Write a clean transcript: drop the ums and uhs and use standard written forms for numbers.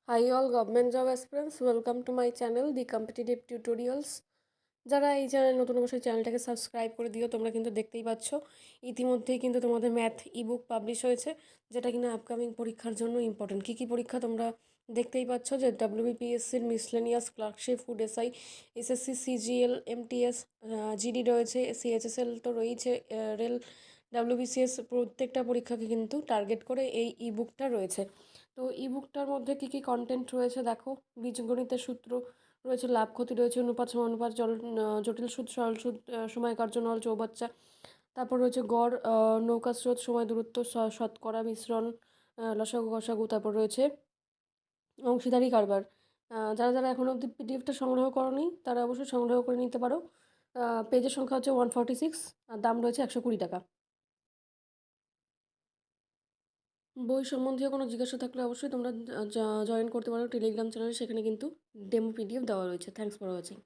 Hi all government job aspirants, welcome to my channel The Competitive Tutorials। যারা এই channel নতুন অবশ্যই চ্যানেলটাকে সাবস্ক্রাইব করে দিও। তোমরা কিন্তু দেখতেই পাচ্ছ ইতিমধ্যেই কিন্তু তোমাদের ম্যাথ ইবুক পাবলিশ হয়েছে, যেটা কিনা আপকামিং পরীক্ষার জন্য ইম্পর্টেন্ট। কী পরীক্ষা তোমরা দেখতেই পাচ্ছ যে WBPSCর miscellaneous clerkship, food SI, SSC, CGL, MTS, GD রয়েছে, সিএইচএসএল তো রয়েছে, রেল, WBCS প্রত্যেকটা পরীক্ষাকে কিন্তু টার্গেট করে এই ইবুকটা রয়েছে। তো ইবুকটার মধ্যে কী কী কন্টেন্ট রয়েছে দেখো। বীজগণিতের সূত্র রয়েছে, লাভ ক্ষতি রয়েছে, অনুপাত সমানুপাত, জটিল সুদ, সরল সুদ, সময় কার্য, নল চৌবাচ্চা। তারপর রয়েছে গড়, নৌকা স্রোত, সময় দূরত্ব, শতকরা, মিশ্রণ, লসাগু গসাগু। তারপর রয়েছে অংশীদারি কারবার। যারা যারা এখনও অবধি পিডিএফটা সংগ্রহ করনি তারা অবশ্যই সংগ্রহ করে নিতে পারো। পেজের সংখ্যা হচ্ছে 146, আর দাম রয়েছে 120 টাকা। বই সম্বন্ধীয় কোনো জিজ্ঞাসা থাকলে অবশ্যই তোমরা জয়েন করতে পারো টেলিগ্রাম চ্যানেলে, সেখানে কিন্তু ডেমো পিডিএফ দেওয়া রয়েছে। Thanks for watching.